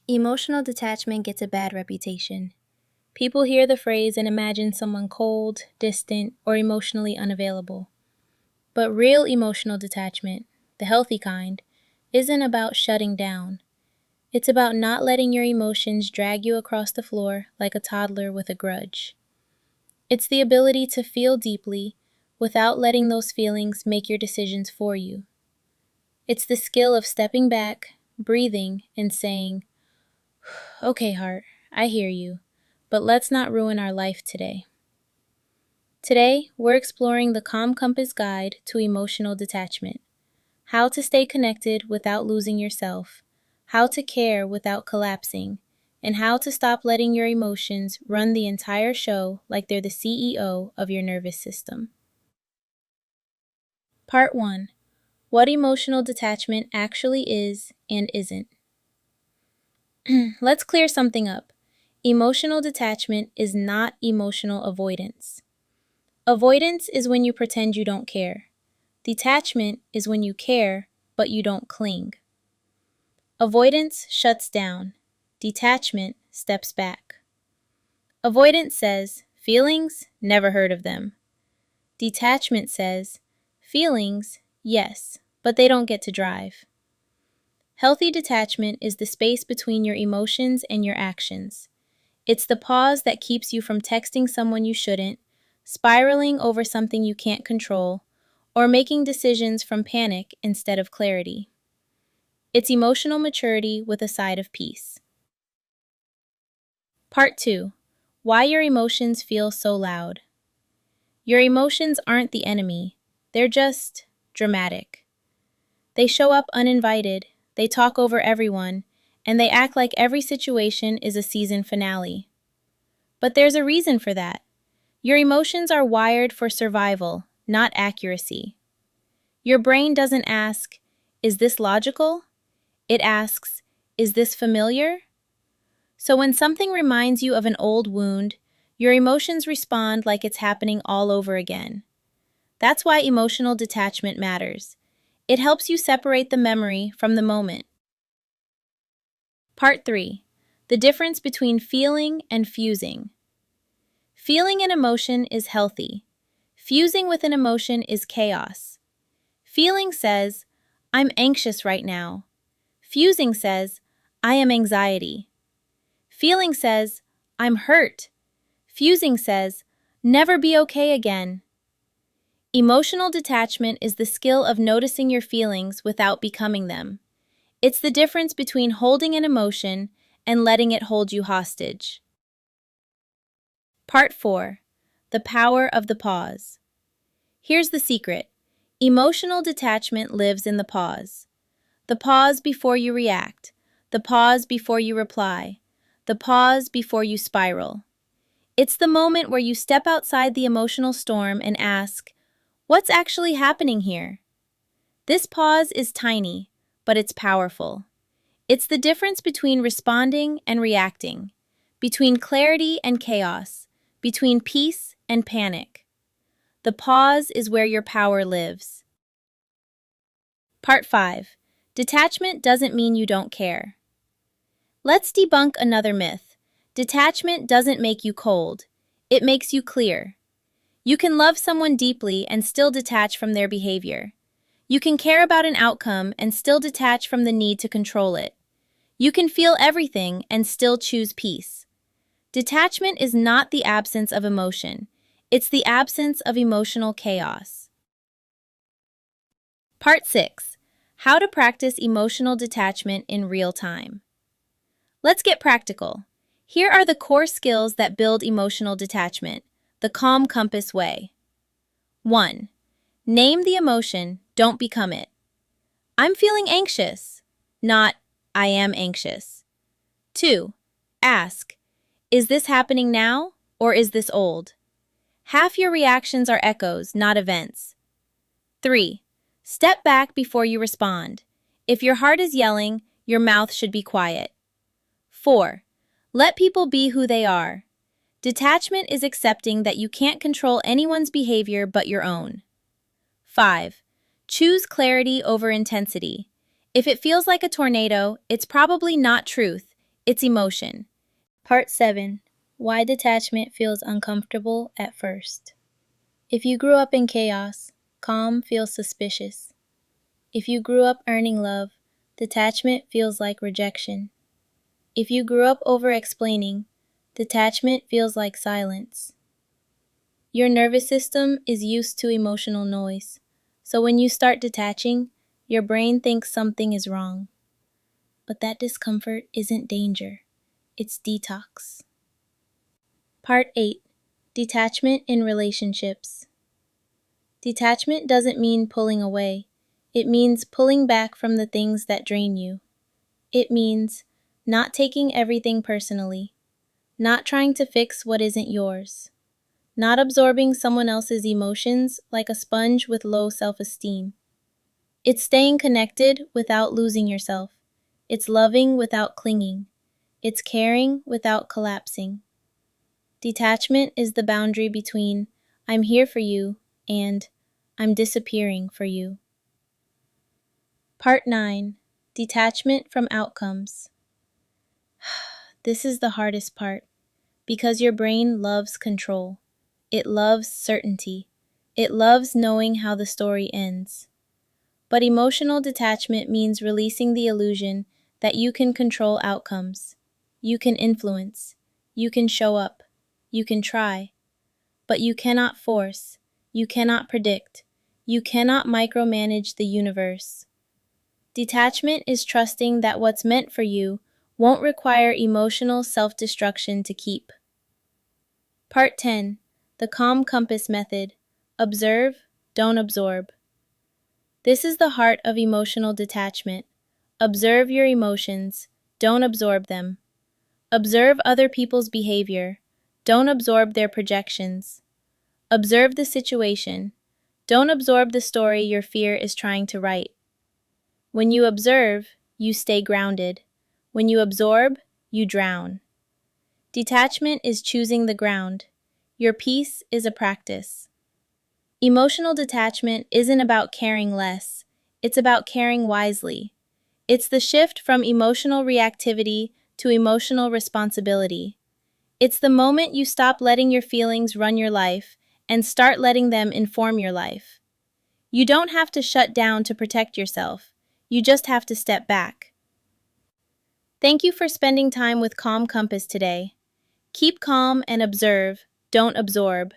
Emotional detachment gets a bad reputation. People hear the phrase and imagine someone cold, distant, or emotionally unavailable. But real emotional detachment, the healthy kind, isn't about shutting down. It's about not letting your emotions drag you across the floor like a toddler with a grudge. It's the ability to feel deeply without letting those feelings make your decisions for you. It's the skill of stepping back, breathing, and saying, "Okay, heart, I hear you, but let's not ruin our life today." Today, we're exploring the Calm Compass Guide to Emotional Detachment: how to stay connected without losing yourself, how to care without collapsing, and how to stop letting your emotions run the entire show like they're the CEO of your nervous system. Part 1: What emotional detachment actually is and isn't. Let's clear something up. Emotional detachment is not emotional avoidance. Avoidance is when you pretend you don't care. Detachment is when you care, but you don't cling. Avoidance shuts down. Detachment steps back. Avoidance says, "Feelings? Never heard of them." Detachment says, "Feelings? Yes, but they don't get to drive." Healthy detachment is the space between your emotions and your actions. It's the pause that keeps you from texting someone you shouldn't, spiraling over something you can't control, or making decisions from panic instead of clarity. It's emotional maturity with a side of peace. Part 2: Why your emotions feel so loud. Your emotions aren't the enemy, they're just dramatic. They show up uninvited, they talk over everyone, and they act like every situation is a season finale. But there's a reason for that. Your emotions are wired for survival, not accuracy. Your brain doesn't ask, "Is this logical?" It asks, "Is this familiar?" So when something reminds you of an old wound, your emotions respond like it's happening all over again. That's why emotional detachment matters. It helps you separate the memory from the moment. Part 3: The difference between feeling and fusing. Feeling an emotion is healthy. Fusing with an emotion is chaos. Feeling says, "I'm anxious right now." Fusing says, "I am anxiety." Feeling says, "I'm hurt." Fusing says, "Never be okay again." Emotional detachment is the skill of noticing your feelings without becoming them. It's the difference between holding an emotion and letting it hold you hostage. Part 4: The Power of the Pause. Here's the secret. Emotional detachment lives in the pause. The pause before you react. The pause before you reply. The pause before you spiral. It's the moment where you step outside the emotional storm and ask, "What's actually happening here?" This pause is tiny, but it's powerful. It's the difference between responding and reacting, between clarity and chaos, between peace and panic. The pause is where your power lives. Part 5: Detachment doesn't mean you don't care. Let's debunk another myth. Detachment doesn't make you cold. It makes you clear. You can love someone deeply and still detach from their behavior. You can care about an outcome and still detach from the need to control it. You can feel everything and still choose peace. Detachment is not the absence of emotion. It's the absence of emotional chaos. Part 6: How to practice emotional detachment in real time. Let's get practical. Here are the core skills that build emotional detachment, the Calm Compass way. 1. Name the emotion, don't become it. "I'm feeling anxious," not "I am anxious." 2. Ask, "Is this happening now, or is this old?" Half your reactions are echoes, not events. 3. Step back before you respond. If your heart is yelling, your mouth should be quiet. 4. Let people be who they are. Detachment is accepting that you can't control anyone's behavior but your own. 5. Choose clarity over intensity. If it feels like a tornado, it's probably not truth. It's emotion. Part 7. Why detachment feels uncomfortable at first. If you grew up in chaos, calm feels suspicious. If you grew up earning love, detachment feels like rejection. If you grew up over-explaining, detachment feels like silence. Your nervous system is used to emotional noise, so when you start detaching, your brain thinks something is wrong. But that discomfort isn't danger, it's detox. Part 8. Detachment in relationships. Detachment doesn't mean pulling away. It means pulling back from the things that drain you. It means not taking everything personally, not trying to fix what isn't yours, not absorbing someone else's emotions like a sponge with low self-esteem. It's staying connected without losing yourself. It's loving without clinging. It's caring without collapsing. Detachment is the boundary between I'm here for you and I'm disappearing for you. Part 9. Detachment from outcomes. This is the hardest part because your brain loves control. It loves certainty. It loves knowing how the story ends. But emotional detachment means releasing the illusion that you can control outcomes. You can influence. You can show up. You can try. But you cannot force. You cannot predict. You cannot micromanage the universe. Detachment is trusting that what's meant for you won't require emotional self-destruction to keep. Part 10. The Calm Compass Method. Observe, don't absorb. This is the heart of emotional detachment. Observe your emotions, don't absorb them. Observe other people's behavior, don't absorb their projections. Observe the situation, don't absorb the story your fear is trying to write. When you observe, you stay grounded. When you absorb, you drown. Detachment is choosing the ground. Your peace is a practice. Emotional detachment isn't about caring less, it's about caring wisely. It's the shift from emotional reactivity to emotional responsibility. It's the moment you stop letting your feelings run your life and start letting them inform your life. You don't have to shut down to protect yourself. You just have to step back. Thank you for spending time with Calm Compass today. Keep calm and observe, don't absorb.